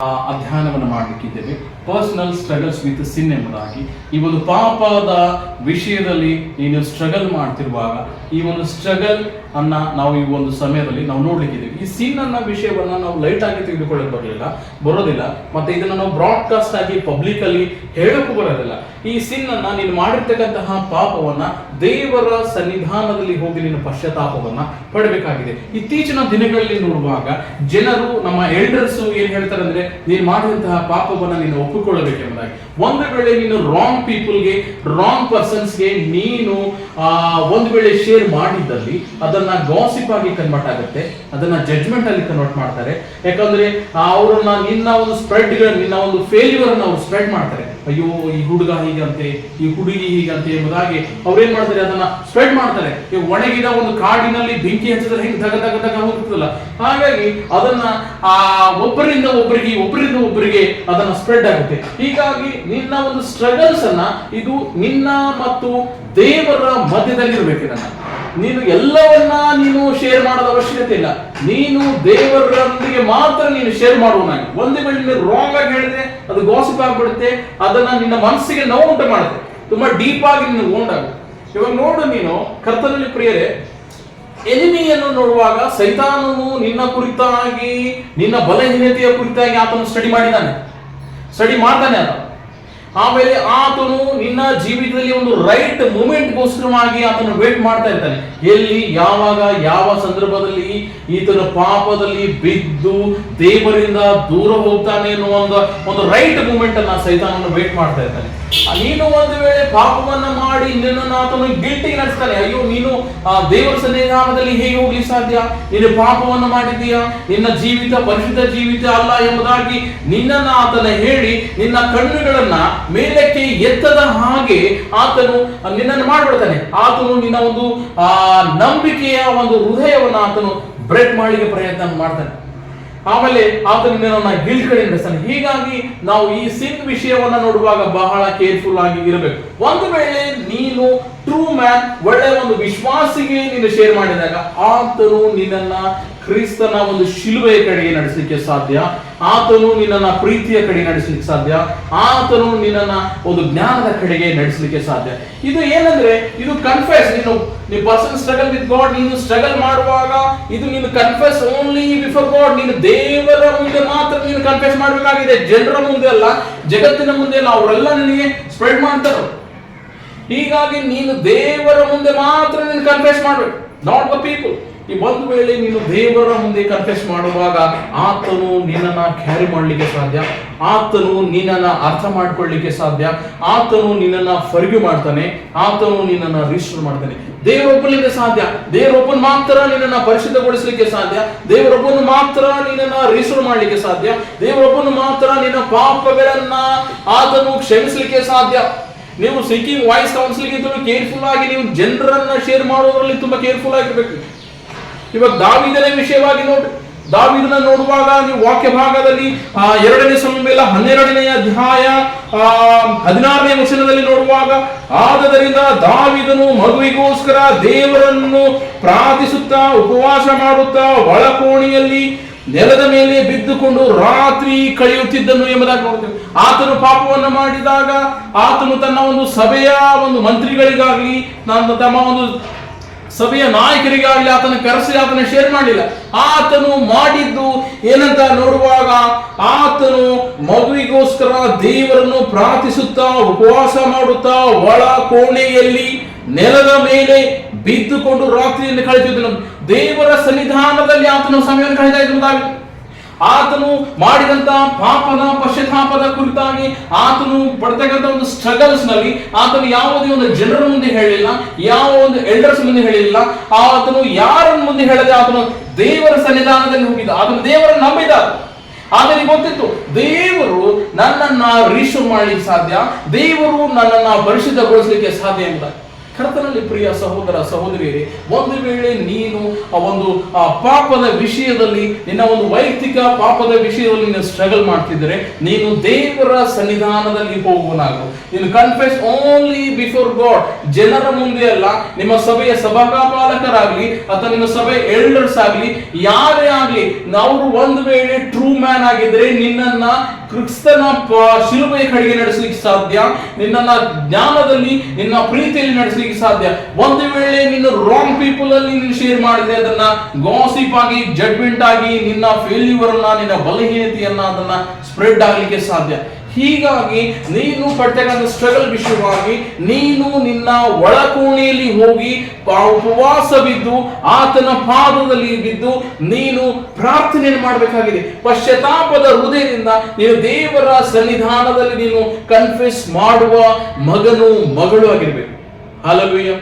ಅಧ್ಯಯನವನ್ನು ಮಾಡಲಿಕ್ಕಿದ್ದೇವೆ. Personal struggles with ಸಿನ್ ಎಂಬುದಾಗಿ ಈ ಒಂದು ಪಾಪದ ವಿಷಯದಲ್ಲಿ ನೀನು ಸ್ಟ್ರಗಲ್ ಮಾಡ್ತಿರುವಾಗ ಈ ಒಂದು ಸ್ಟ್ರಗಲ್ ಅನ್ನ ನಾವು ಈ ಒಂದು ಸಮಯದಲ್ಲಿ ನಾವು ನೋಡ್ಲಿಕ್ಕಿದ್ದೇವೆ. ಈ ಸಿನ್ ಅನ್ನ ವಿಷಯವನ್ನ ನಾವು ಲೈಟ್ ಆಗಿ ತೆಗೆದುಕೊಳ್ಳಲು ಬರೋದಿಲ್ಲ ಮತ್ತೆ ಇದನ್ನ ನಾವು ಬ್ರಾಡ್ಕಾಸ್ಟ್ ಆಗಿ ಪಬ್ಲಿಕ್ ಅಲ್ಲಿ ಹೇಳಕ್ಕೂ ಬರೋದಿಲ್ಲ. ಈ ಸಿನ್ ಅನ್ನ ನೀನು ಮಾಡಿರ್ತಕ್ಕಂತಹ ಪಾಪವನ್ನ ದೇವರ ಸನ್ನಿಧಾನದಲ್ಲಿ ಹೋಗಿ ನೀನು ಪಶ್ಚಾತ್ತಾಪವನ್ನ ಪಡಬೇಕಾಗಿದೆ. ಇತ್ತೀಚಿನ ದಿನಗಳಲ್ಲಿ ನೋಡುವಾಗ ಜನರು ನಮ್ಮ ಎಲ್ಡರ್ಸ್ ಏನ್ ಹೇಳ್ತಾರೆ ಅಂದ್ರೆ ನೀನು ಮಾಡಿದಂತಹ ಪಾಪವನ್ನ ನೀನು ಒಪ್ಪಿಕೊಳ್ಳಬೇಕೆಂಬುದಾಗಿ. ಒಂದು ವೇಳೆ ನೀನು ರಾಂಗ್ ಪೀಪಲ್ಗೆ ರಾಂಗ್ ಪರ್ಸನ್ಸ್ಗೆ ನೀನು ಒಂದು ವೇಳೆ ಶೇರ್ ಮಾಡಿದ್ದಲ್ಲಿ ಅದನ್ನ ಗಾಸಿಪ್ ಆಗಿ ಕನ್ವರ್ಟ್ ಆಗುತ್ತೆ, ಅದನ್ನ ಜಡ್ಜ್ಮೆಂಟ್ ಅಲ್ಲಿ ಕನ್ವರ್ಟ್ ಮಾಡ್ತಾರೆ. ಯಾಕಂದ್ರೆ ಅವರನ್ನ ನಿನ್ನ ಒಂದು ಸ್ಪ್ರೆಡ್ ನಿನ್ನ ಒಂದು ಫೇಲ್ಯೂರ್ ಅನ್ನು ಅವ್ರು ಸ್ಪ್ರೆಡ್ ಮಾಡ್ತಾರೆ. ಅಯ್ಯೋ ಈ ಹುಡುಗ ಹೀಗಂತೆ, ಈ ಹುಡುಗಿ ಹೀಗಂತೆ ಎಂಬುದಾಗಿ ಅವ್ರೇನ್ ಮಾಡ್ತಾರೆ, ಅದನ್ನ ಸ್ಪ್ರೆಡ್ ಮಾಡ್ತಾರೆ. ಒಣಗಿದ ಒಂದು ಕಾಡಿನಲ್ಲಿ ಬೆಂಕಿ ಹಚ್ಚಿದ್ರೆ ಹೆಂಗ್ ದಗ ದಗ ದಗ ಹೋಗ್ತದಲ್ಲ, ಹಾಗಾಗಿ ಅದನ್ನ ಒಬ್ಬರಿಂದ ಒಬ್ಬರಿಗೆ ಅದನ್ನ ಸ್ಪ್ರೆಡ್ ಆಗುತ್ತೆ. ಹೀಗಾಗಿ ನಿನ್ನ ಒಂದು ಸ್ಟ್ರಗಲ್ಸ್ ಅನ್ನ ಇದು ನಿನ್ನ ಮತ್ತು ದೇವರ ಮಧ್ಯದಲ್ಲಿರ್ಬೇಕು. ನೀನು ಎಲ್ಲವನ್ನ ನೀನು ಶೇರ್ ಮಾಡೋದ ಅವಶ್ಯಕತೆ ಇಲ್ಲ. ನೀನು ದೇವರೊಂದಿಗೆ ಮಾತ್ರ ನೀನು ಶೇರ್ ಮಾಡುವನಾಗಿ. ಒಂದು ವೇಳೆ ನೀನು ರಾಂಗ್ ಆಗಿ ಹೇಳಿದ್ರೆ ಅದು ಗಾಸಿಪ್ ಆಗ್ಬಿಡುತ್ತೆ, ಅದನ್ನ ನಿನ್ನ ಮನಸ್ಸಿಗೆ ನೋವು ಉಂಟು ಮಾಡುತ್ತೆ, ತುಂಬಾ ಡೀಪ್ ಆಗಿ ನೀನು ಓಂಡಾಗುತ್ತೆ. ಇವಾಗ ನೋಡು, ನೀನು ಕರ್ತನಲ್ಲಿ ಪ್ರಿಯರೇ, ಎನಿಮಿಯನ್ನು ನೋಡುವಾಗ ಸೈತಾನನು ನಿನ್ನ ಕುರಿತಾಗಿ ನಿನ್ನ ಬಲಹೀನತೆಯ ಕುರಿತಾಗಿ ಆತನು ಸ್ಟಡಿ ಮಾಡ್ತಾನೆ ಆತ. ಆಮೇಲೆ ಆತನು ನಿನ್ನ ಜೀವಿತದಲ್ಲಿ ಒಂದು ರೈಟ್ ಮೂಮೆಂಟ್ ಗೋಸ್ಕರವಾಗಿ ಆತನು ವೇಟ್ ಮಾಡ್ತಾ ಇರ್ತಾನೆ. ಎಲ್ಲಿ, ಯಾವಾಗ, ಯಾವ ಸಂದರ್ಭದಲ್ಲಿ ಈತನ ಪಾಪದಲ್ಲಿ ಬಿದ್ದು ದೇವರಿಂದ ದೂರ ಹೋಗ್ತಾನೆ ಅನ್ನುವ ಒಂದು ರೈಟ್ ಮೂಮೆಂಟ್ ಅನ್ನ ಸೈತಾನನ್ನು ವೇಟ್ ಮಾಡ್ತಾ ಇರ್ತಾನೆ. ನೀನು ಒಂದು ವೇಳೆ ಪಾಪವನ್ನ ಮಾಡಿ ನಿನ್ನನ್ನು ಆತನು ಗಿಲ್ಟಿಗೆ ನಡೆಸ್ತಾನೆ. ಅಯ್ಯೋ, ನೀನು ದೇವರ ಸನ್ನಿಧಾನದಲ್ಲಿ ಹೇಗೆ ಹೋಗ್ಲಿ ಸಾಧ್ಯ, ನೀನು ಪಾಪವನ್ನು ಮಾಡಿದ್ದೀಯಾ, ನಿನ್ನ ಜೀವಿತ ಪರಿಶುದ್ಧ ಜೀವಿತ ಅಲ್ಲ ಎಂಬುದಾಗಿ ನಿನ್ನನ್ನು ಆತನ ಹೇಳಿ ನಿನ್ನ ಕಣ್ಣುಗಳನ್ನ ಮೇಲಕ್ಕೆ ಎತ್ತದ ಹಾಗೆ ಆತನು ನಿನ್ನನ್ನು ಮಾಡ್ಬಿಡ್ತಾನೆ. ಆತನು ನಿನ್ನ ಒಂದು ನಂಬಿಕೆಯ ಒಂದು ಹೃದಯವನ್ನು ಆತನು ಬ್ರೇಕ್ ಮಾಡಲಿಕ್ಕೆ ಪ್ರಯತ್ನ ಮಾಡ್ತಾನೆ. ಆಮೇಲೆ ಆತನು ನಿನ್ನನ್ನು ಗಿಲ್ಟ್ ಕಡೆ ನಡೆಸ್ತಾನೆ. ಹೀಗಾಗಿ ನಾವು ಈ ಸಿನ್ ವಿಷಯವನ್ನ ನೋಡುವಾಗ ಬಹಳ ಕೇರ್ಫುಲ್ ಆಗಿ ಇರಬೇಕು. ಒಂದು ವೇಳೆ ನೀನು ಟ್ರೂ ಮ್ಯಾನ್, ಒಳ್ಳೆಯ ಒಂದು ವಿಶ್ವಾಸಿಗೆ ನೀನು ಶೇರ್ ಮಾಡಿದಾಗ ಆತನು ನಿನ್ನನ್ನ ಕ್ರಿಸ್ತನ ಒಂದು ಶಿಲುಬೆಯ ಕಡೆಗೆ ನಡೆಸಲಿಕ್ಕೆ ಸಾಧ್ಯ, ಆತನು ನಿನ್ನನ್ನ ಪ್ರೀತಿಯ ಕಡೆ ನಡೆಸಲಿಕ್ಕೆ ಸಾಧ್ಯ, ಆತನು ನಿನ್ನನ್ನ ಒಂದು ಜ್ಞಾನದ ಕಡೆಗೆ ನಡೆಸಲಿಕ್ಕೆ ಸಾಧ್ಯ. ಇದು ಏನಂದ್ರೆ, ಇದು ಕನ್ಫೆಸ್. ನೀನು ಪರ್ಸನ್ ಸ್ಟ್ರಗಲ್ ವಿತ್ ಗಾಡ್, ನೀನು ಸ್ಟ್ರಗಲ್ ಮಾಡುವಾಗ ಇದು ನೀನು ಕನ್ಫೆಸ್ ಓನ್ಲಿ ಬಿಫೋರ್ ಗಾಡ್. ನೀನು ದೇವರ ಮುಂದೆ ಮಾತ್ರ ನೀನು ಕನ್ಫೆಸ್ ಮಾಡಬೇಕಾಗಿದೆ, ಜನರ ಮುಂದೆ ಅಲ್ಲ, ಜಗತ್ತಿನ ಮುಂದೆ ಅಲ್ಲ. ಅವರೆಲ್ಲ ನಿನಗೆ ಸ್ಪ್ರೆಡ್ ಮಾಡ್ತಾರೆ. ಹೀಗಾಗಿ ನೀನು ದೇವರ ಮುಂದೆ ಮಾತ್ರ ನೀನು ಕನ್ಫೆಸ್ ಮಾಡಬೇಕು, ನಾಟ್ ದ ಪೀಪಲ್. ಈ ಒಂದು ವೇಳೆ ನೀನು ದೇವರ ಮುಂದೆ ಕನ್ಫೆಸ್ ಮಾಡುವಾಗ ಆತನು ನಿನ್ನನ್ನು ಕ್ಯಾರಿ ಮಾಡಲಿಕ್ಕೆ ಸಾಧ್ಯ, ಆತನು ನಿನ್ನನ್ನು ಅರ್ಥ ಮಾಡ್ಕೊಳ್ಳಿಕ್ಕೆ ಸಾಧ್ಯ, ಆತನು ನಿನ್ನನ್ನು ಫರ್ಗಿವ್ ಮಾಡ್ತಾನೆ, ಆತನು ನಿನ್ನನ್ನು ರಿಜಿಸ್ಟರ್ ಮಾಡ್ತಾನೆ. ದೇವರೊಬ್ಬನಿಗೆ ಸಾಧ್ಯ, ದೇವರೊಬ್ಬನು ಮಾತ್ರ ನಿನ್ನನ್ನು ಪರಿಶುದ್ಧಗೊಳಿಸಲಿಕ್ಕೆ ಸಾಧ್ಯ, ದೇವರೊಬ್ಬನು ಮಾತ್ರ ನಿನ್ನನ್ನು ರಿಜಿಸ್ಟರ್ ಮಾಡಲಿಕ್ಕೆ ಸಾಧ್ಯ, ದೇವರೊಬ್ಬನು ಮಾತ್ರ ನಿನ್ನ ಪಾಪಗಳನ್ನ ಆತನು ಕ್ಷಮಿಸಲಿಕ್ಕೆ ಸಾಧ್ಯ. ನೀವು ಸೀಕಿಂಗ್ ವಾಯ್ಸ್ ಕೌನ್ಸಿಲಿಂಗ್ ಕೇರ್ಫುಲ್ ಆಗಿ ನೀವು ಜನರನ್ನ ಶೇರ್ ಮಾಡೋದ್ರಲ್ಲಿ ತುಂಬಾ ಕೇರ್ಫುಲ್ ಆಗಿರ್ಬೇಕು. ಇವಾಗ ದಾವೀದನ ವಿಷಯವಾಗಿ ನೋಡ್ರಿ, ದಾವೀದನ ನೋಡುವಾಗ ನೀವು ವಾಕ್ಯ ಭಾಗದಲ್ಲಿ 2ನೇ ಸಮುವೇಲ 12ನೇ ಅಧ್ಯಾಯ 16ನೇ ವಚನದಲ್ಲಿ ನೋಡುವಾಗ, ಆದದರಿಂದ ದಾವೀದನು ಮಗುವಿಗೋಸ್ಕರ ದೇವರನ್ನು ಪ್ರಾರ್ಥಿಸುತ್ತಾ ಉಪವಾಸ ಮಾಡುತ್ತಾ ಒಳಕೋಣೆಯಲ್ಲಿ ನೆಲದ ಮೇಲೆ ಬಿದ್ದುಕೊಂಡು ರಾತ್ರಿ ಕಳೆಯುತ್ತಿದ್ದನು ಎಂಬುದಾಗಿ ನೋಡ್ತೇವೆ. ಆತನು ಪಾಪವನ್ನು ಮಾಡಿದಾಗ ಆತನು ತನ್ನ ಒಂದು ಸಭೆಯ ಒಂದು ಮಂತ್ರಿಗಳಿಗಾಗಲಿ ತಮ್ಮ ಒಂದು ಸಭೆಯ ನಾಯಕರಿಗಾಗಲಿ ಆತನ ಕರೆಸಿ ಆತನ ಶೇರ್ ಮಾಡಲಿಲ್ಲ. ಆತನು ಮಾಡಿದ್ದು ಏನಂತ ನೋಡುವಾಗ, ಆತನು ಮಗುವಿಗೋಸ್ಕರ ದೇವರನ್ನು ಪ್ರಾರ್ಥಿಸುತ್ತಾ ಉಪವಾಸ ಮಾಡುತ್ತಾ ಒಳ ಕೋಣೆಯಲ್ಲಿ ನೆಲದ ಮೇಲೆ ಬಿದ್ದುಕೊಂಡು ರಾತ್ರಿಯನ್ನು ಕಳೆಯುತ್ತಿದ್ದನು. ದೇವರ ಸನ್ನಿಧಾನದಲ್ಲಿ ಆತನು ಸಮಯವನ್ನು ಕಳೆದ ಇದ್ದಾಗ ಆತನು ಮಾಡಿದಂತ ಪಾಪದ ಪಶ್ಚಾತ್ತಾಪದ ಕುರಿತಾಗಿ ಆತನು ಪಡ್ತಕ್ಕಂಥ ಒಂದು ಸ್ಟ್ರಗಲ್ಸ್ ನಲ್ಲಿ ಆತನು ಯಾವುದೇ ಒಂದು ಜನರ ಮುಂದೆ ಹೇಳಿಲ್ಲ, ಯಾವ ಒಂದು ಎಲ್ಡರ್ಸ್ ಮುಂದೆ ಹೇಳಿಲ್ಲ, ಆತನು ಯಾರ ಮುಂದೆ ಹೇಳದೆ ಆತನು ದೇವರ ಸನ್ನಿಧಾನದಲ್ಲಿ ಹೋಗಿದ್ದ. ಆತನು ದೇವರನ್ನು ನಂಬಿದ. ಆತನಿಗೆ ಗೊತ್ತಿತ್ತು, ದೇವರು ನನ್ನನ್ನ ರಿಜಿಸ್ಟರ್ ಮಾಡಲಿಕ್ಕೆ ಸಾಧ್ಯ, ದೇವರು ನನ್ನನ್ನ ಪರಿಶುದ್ಧಗೊಳಿಸಲಿಕ್ಕೆ ಸಾಧ್ಯ ಎಂಬುದಾಗಿ. ಕರ್ತನಲ್ಲಿ ಪ್ರಿಯ ಸಹೋದರ ಸಹೋದರಿಯರೇ, ಒಂದು ವೇಳೆ ನೀನು ಆ ಒಂದು ಪಾಪದ ವಿಷಯದಲ್ಲಿ, ನಿನ್ನ ಒಂದು ವೈಯಕ್ತಿಕ ಪಾಪದ ವಿಷಯದಲ್ಲಿ ನೀನು ಸ್ಟ್ರಗಲ್ ಮಾಡ್ತಿದ್ದರೆ, ನೀನು ದೇವರ ಸನ್ನಿಧಾನದಲ್ಲಿ ಹೋಗುವನಾಗು. ನೀನು ಕನ್ಫೆಸ್ ಓನ್ಲಿ ಬಿಫೋರ್ ಗಾಡ್, ಜನರ ಮುಂದೆ ಅಲ್ಲ. ನಿಮ್ಮ ಸಭೆಯ ಸಭಾಪಾಲಕರಾಗ್ಲಿ ಅಥವಾ ನಿಮ್ಮ ಸಭೆಯ ಎಲ್ಡರ್ಸ್ ಆಗ್ಲಿ, ಯಾರೇ ಆಗ್ಲಿ, ಅವರು ಒಂದು ವೇಳೆ ಟ್ರೂ ಮ್ಯಾನ್ ಆಗಿದ್ರೆ ನಿನ್ನನ್ನ ಕ್ರಿಸ್ತನ ಶಿಲುಬೆಯ ಕಡೆಗೆ ನಡೆಸಲಿಕ್ಕೆ ಸಾಧ್ಯ, ನಿನ್ನನ್ನ ಜ್ಞಾನದಲ್ಲಿ, ನಿನ್ನ ಪ್ರೀತಿಯಲ್ಲಿ ನಡೆಸಲಿಕ್ಕೆ ಸಾಧ್ಯ. ಒಂದು ವೇಳೆ ನೀನು ರಾಂಗ್ ಪೀಪಲ್ ಅಲ್ಲಿ ನೀನು ಶೇರ್ ಮಾಡಿದ್ರೆ, ಅದನ್ನ ಗಾಸಿಪ್ ಆಗಿ, ಜಡ್ಮೆಂಟ್ ಆಗಿ, ನಿನ್ನ ಫೇಲ್ಯೂರ್ ಅನ್ನ, ನಿನ್ನ ಬಲಹೀನತೆಯನ್ನ ಅದನ್ನ ಸ್ಪ್ರೆಡ್ ಆಗ್ಲಿಕ್ಕೆ ಸಾಧ್ಯ. ಹೀಗಾಗಿ ನೀನು ಪಡ್ತಕ್ಕಂಥ ಸ್ಟ್ರಗಲ್ ವಿಷಯವಾಗಿ ನೀನು ನಿನ್ನ ಒಳಕೋಣೆಯಲ್ಲಿ ಹೋಗಿ ಉಪವಾಸ ಬಿದ್ದು, ಆತನ ಪಾದದಲ್ಲಿ ಬಿದ್ದು ನೀನು ಪ್ರಾರ್ಥನೆಯನ್ನು ಮಾಡಬೇಕಾಗಿದೆ. ಪಶ್ಚಾತ್ತಾಪದ ಹೃದಯದಿಂದ ನೀನು ದೇವರ ಸನ್ನಿಧಾನದಲ್ಲಿ ನೀನು ಕನ್ಫೆಸ್ ಮಾಡುವ ಮಗನು, ಮಗಳು ಆಗಿರ್ಬೇಕು. ಹಲ್ಲೆಲೂಯಾ.